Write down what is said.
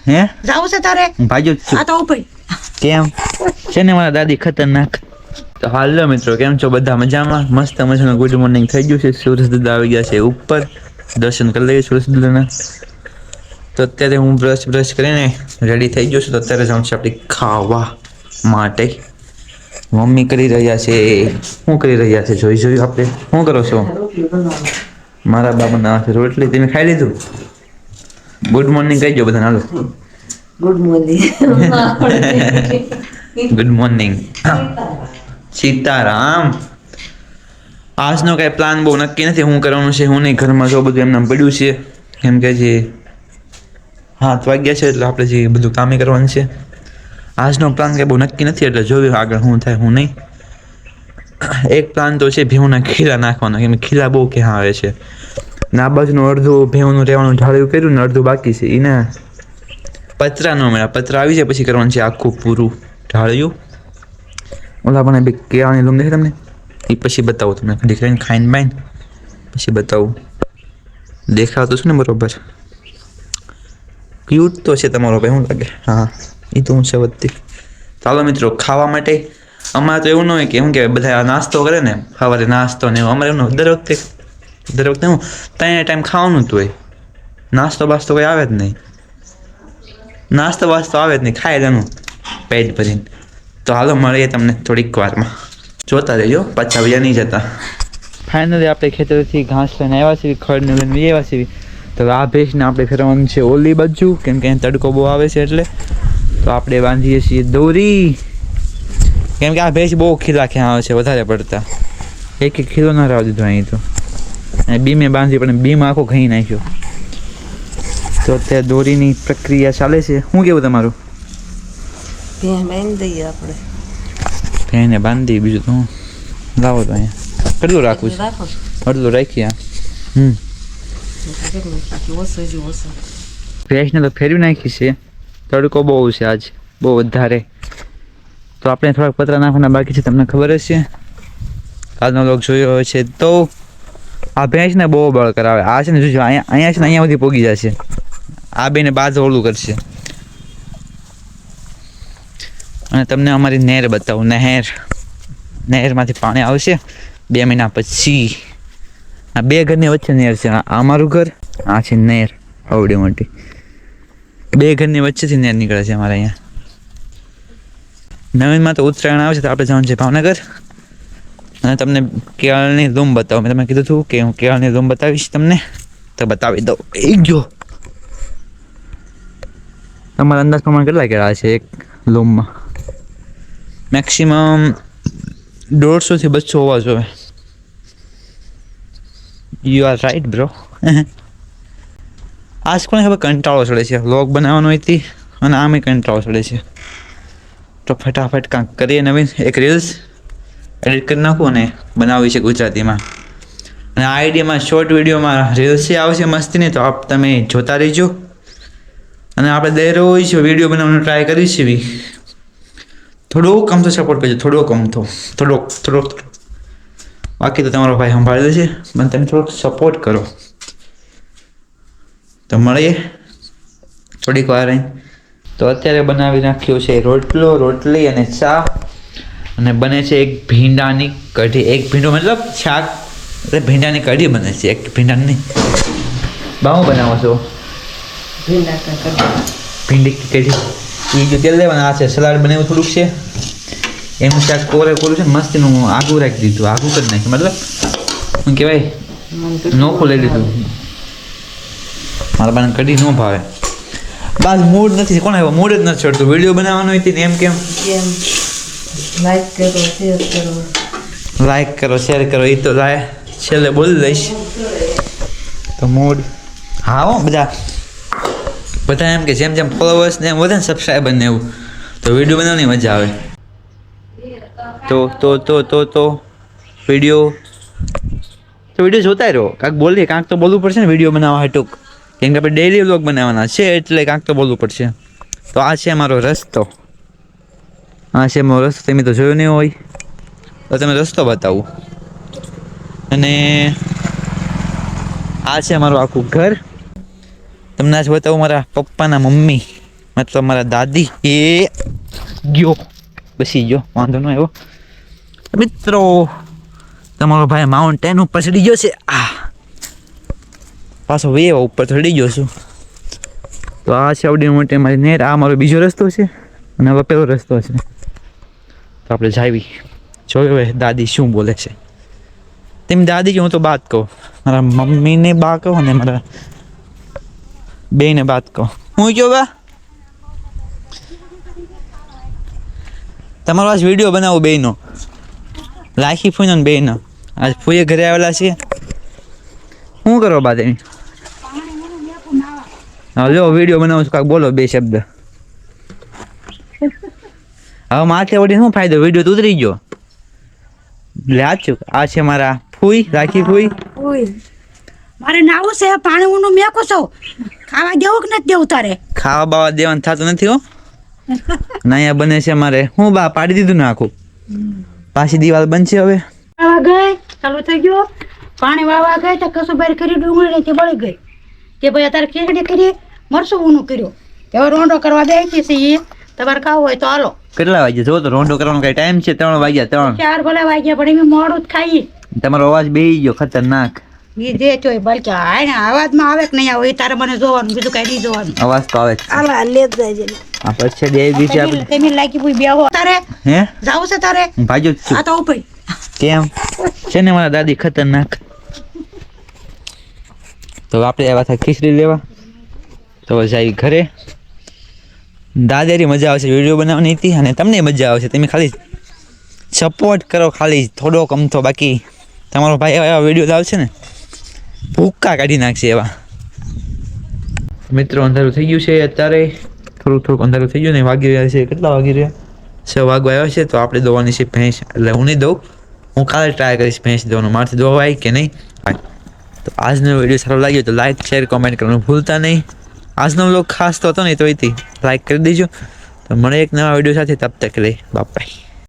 હે જાવું છે તારે? હું ભાગ્યો જ છું. આ તો ઉપર કેમ છે ને મારા દાદી ખતરનાક. તો હાલો મિત્રો, કેમ છો બધા? મજામાં? મસ્ત મજાનું ગુડ મોર્નિંગ થઈ ગયું છે. સૂરજ દાદા આવી ગયા છે ઉપર, દર્શન કરી લઈએ સૂરજ દાદાના. તો અત્યારે હું બ્રશ કરીને રેડી થઈ ગયો છું. તો અત્યારે જાઉં છું આપણે ખાવા માટે. મમ્મી કરી રહ્યા છે, શું કરી રહ્યા છે જોયું આપણે. શું કરો છો? મારા બા બનાવે છે રોટલી. તમે ખાઈ લીધું? ગુડ મોર્નિંગ કહી દો બધાને. Hello good morning. Good morning. Sitaram. આજનો કઈ પ્લાન બહુ નક્કી નથી, શું કરવાનું છે હું નહીં. ઘરમાં જો બધું એમને પડ્યું છે, કેમ કે જે 7 વાગ્યા છે એટલે આપણે જે બધું કામે કરવાનું છે. આજનો પ્લાન કઈ બહુ નક્કી નથી, એટલે જોયું આગળ શું થાય શું નહીં. એક પ્લાન તો છે ભેહુંના ખીલા નાખવાનો, કેમ ખીલા બહુ ક્યાં આવે છે. ને આ બાજુનું અડધું ભેહુંનું રહેવાનું ઢાળ્યું કર્યું ને અડધું બાકી છે. એને પતરા ન મળ્યા, પતરા આવી જાય પછી કરવાનું છે આખું પૂરું ઢાળ્યું. ઓલા પણ બે કેળાની લૂમ દેખાય તમને? એ પછી બતાવું તમને, ઘડી કરીને ખાઈને બાઈને પછી બતાવું. દેખાતું છે ને બરોબર? ક્યુટ તો છે તમારો ભાઈ, શું લાગે? હા, એ તો હું છે વધતી. ચાલો મિત્રો, ખાવા માટે. અમારે તો એવું ન હોય કે શું કહેવાય, બધા નાસ્તો કરે ને સવારે નાસ્તો ને એવું. અમારે એવું દર વખતે હું 3 ટાઈમ ખાવાનું જ હોય. નાસ્તો બાસ્તો કોઈ આવે જ નહીં. નાસ્તો વાસ્તો આવે જ નહીં, ખાઈ લેવાનું પેટ ભરીને. તો હાલો મળીએ તમને થોડીક વારમાં. જોતા રહેજો, પાછા વ્યા નહીં જતા. ફાઇનલી આપણે ખેતરથી ઘાસ લઈને આવ્યા છીએ, ખડને લઈને આવ્યા છીએ. તો આ ભેંસને આપણે ફેરવવાનું છે ઓલી બાજુ, કેમ કે અહીં તડકો બહુ આવે છે એટલે. તો આપણે બાંધીએ છીએ દોરી, કેમ કે આ ભેંસ બહુ ખીલા ક્યાં આવે છે વધારે પડતા. એક ખીલો ના રહેવા દીધો અહીં તો. અને બીમે બાંધી પણ બીમ આખો ઘઈ નાખ્યો. તો અત્યારે દોરીની પ્રક્રિયા ચાલે છે. શું કેવું તમારું? બાંધી દઈએ આપણે. ભેંને બાંધી, બીજું તો હું લાવો તો અહીંયા કેટલું રાખવું છે? અડધું રાખીએ. ભેંસને તો ફેરવી નાખી છે. તડકો બહુ છે આજ, બહુ વધારે. તો આપણે થોડાક પતરા નાખવાના બાકી છે, તમને ખબર જ છે. કાલનો લોક જોયો હોય છે તો. આ ભેંસને બહુ બળ કરાવે. આ છે ને જોજો, અહીંયા છે ને અહીંયા સુધી પોગી જશે. આ બેને બાદ ઓલું કરશે. અને તમને અમારી નહેર બતાવું. નહેરમાંથી પાણી આવશે 2 મહિના પછી. આ 2 ઘરની વચ્ચે નહેર છે. આ અમારું ઘર, આ છે નહેર અવડી મોટી. 2 ઘરની વચ્ચેથી નહેર નીકળે છે અમારે અહીંયા. નવીનમાં તો ઉત્તરાયણ આવે છે તો આપણે જવાનું છે ભાવનગર. અને તમને કેળની લૂમ બતાવું. મેં તમને કીધું હતું કે હું કેળની લૂમ બતાવીશ તમને, તો બતાવી દઉં. એ જો તમારા અંદાજ પ્રમાણે કેટલા કેળા છે એક લૂમમાં? મેક્સિમમ 150 થી 200 હોવા જોઈએ. You are right bro. આજ કોને ખબર કંટાળો ચડે છે વ્લોગ બનાવવાનો હોય અને આમે કંટાળો ચડે છે. તો ફટાફટ કાંક કરીએ નવીન એક રીલ્સ એડિટ કરી નાખું અને બનાવવી છે ગુજરાતીમાં. અને આ આઈડિયામાં શોર્ટ વિડીયોમાં રીલ્સ આવશે મસ્તીની, તો તમે જોતા રહેજો. અને આપણે દર રોજ વિડીયો બનાવવાનો ટ્રાય કરીશું. થોડોક આમ તો સપોર્ટ કરજો, થોડોક. બાકી તો તમારો ભાઈ સંભાળી લેશે, પણ તમે થોડોક સપોર્ટ કરો. તો મળીએ થોડીક વાર રહી. તો અત્યારે બનાવી નાખ્યો છે રોટલી અને ચા. અને બને છે એક ભીંડાની કઢી. એક ભીંડો મતલબ શાક, એટલે ભીંડાની કઢી બને છે. એક ભીંડાની બાહુ બનાવો છો? ભીંડી કઢી. એ જો તેલ લેવાના. આ છે સલાડ બનાવ્યું થોડુંક છે. એનું શાક કોરું છે મસ્તીનું. આગું રાખી દીધું, આગું કરી નાખ્યું. મતલબ શું કહેવાય, નોખું લઈ લીધું. મારા બાને કઢી ન ભાવે. બસ મૂડ નથી. કોણ આવ્યો? મૂડ જ નથી ચડતું. વિડીયો બનાવવાનો હોય ને એમ કેમ લાઈક કરો શેર કરો. એ તો છેલ્લે બોલી દઈશ. તો મૂડ હા હો. બધા એમ કે જેમ ફોલોવર્સ ને એમ વધે ને સબસ્ક્રાઈબર ને એવું, તો વિડીયો બનાવવાની મજા આવે. તો વિડીયો જોતા રહો. કાંક બોલીએ, કાંક તો બોલવું પડશે ને વિડીયો બનાવવા હાટુક. કેમ કે આપણે ડેઈલી વ્લોગ બનાવવાના છે એટલે કાંક તો બોલવું પડશે. તો આ છે મારો રસ્તો. તમે તો જોયો નહીં હોય તો તમે રસ્તો બતાવું. અને આ છે મારું આખું ઘર. તમને આજ બતાવું મારા પપ્પાના મમ્મી. મતલબ મારા દાદી એ ગયો બસી ગયો વાંધો ન આવ્યો મિત્રો તમારો ભાઈ માઉન્ટેન ઉપર ચડી ગયો છે પાછો વેવ ઉપર ચડી ગયો છું તો આ છે આવડી મોટી મારી નેર આ મારો બીજો રસ્તો છે અને હવે પેલો રસ્તો છે તો આપણે જાવી જોયું હવે દાદી શું બોલે છે તેમ દાદી હું તો બાત કહું મારા મમ્મીને બા કહું અને મારા બેને બાત કહું હું કયો બા તમારો આજ વિડીયો બનાવો બેનો લાખી ફૂઈનો ને બેનો આજ ફૂઈએ ઘરે આવેલા છે શું કરો બા તેની લો વિડીયો બનાવું છું કાંક બોલો બે શબ્દ હવે માથે વળી શું ફાયદો વિડીયો તો ઉતરી ગયો લાચું આ છે મારા ફૂઈ રાખી ફૂઈ મારે નાવું છે પાણી ઊનું મેકો છો ખાવા દેવું કે નથી દેવું તારે ખાવા બાવા દેવાનું થતું નથી હો ના અહીંયા બને છે મારે હું બા પાડી દીધું ને આખું પાછી દિવાલ બનશે હવે વાવા ગઈ ચાલુ થઈ ગયો પાણી વાવા ગઈ તો કશું બાર કરી ડુંગળી તે બળી ગઈ તે ભાઈ અત્યારે ખીચડી કરી મરસું ઊનું કર્યું હવે રોંડો કરવા દે છે એ તમારે ખાવું હોય તો હાલો કેટલા વાગ્યા જો તો રોંઢો કરવાનો કઈ ટાઈમ છે 3 વાગ્યા 4 ભલે વાગ્યા પણ એમ મોડું જ ખાઈએ તમારો અવાજ બેહી ગયો ખતરનાક એ જે ચોય બલકે આને અવાજમાં આવે કે નહીં આવે એ તારે મને જોવાનું બીજું કઈ નહીં જોવાનું અવાજ તો આવે જ છે. હાલા લે જાય આ પછી દેવી બીજી આપણે તેમી લાગી પૂઈ બેહો તારે હે જાવું છે તારે હું ભાગ્યો જ છું આ તો ઉપર કેમ છે ને મારા દાદી ખતરનાક તો આપણે આવ્યા હતા ખીચડી લેવા તો જાય ઘરે દાદારી મજા આવશે વિડીયો બનાવવાની હતી અને તમને મજા આવશે તમે ખાલી સપોર્ટ કરો ખાલી થોડોક અમથો બાકી તમારો ભાઈ એવા વિડીયો લાવશે ને ભૂક્કા કાઢી નાખશે એવા મિત્રો અંધારું થઈ ગયું છે અત્યારે થોડુંક અંધારું થઈ ગયું ને વાગી રહ્યા છે કેટલા વાગી રહ્યા 6 વાગવા આવ્યા છે તો આપણે દોવાની છે ભેંસ એટલે હું નહીં દઉં હું કાલે ટ્રાય કરીશ ભેંસ દોવાનું મારથી દોવાય કે નહીં તો આજનો વિડીયો સારો લાગ્યો તો લાઈક શેર કોમેન્ટ કરવાનું ભૂલતા નહીં આજનો વ્લોગ ખાસ તો હતો નહીં તો એથી લાઈક કરી દેજો તો મળે એક નવા વિડીયો સાથે તબ તક લે બાય.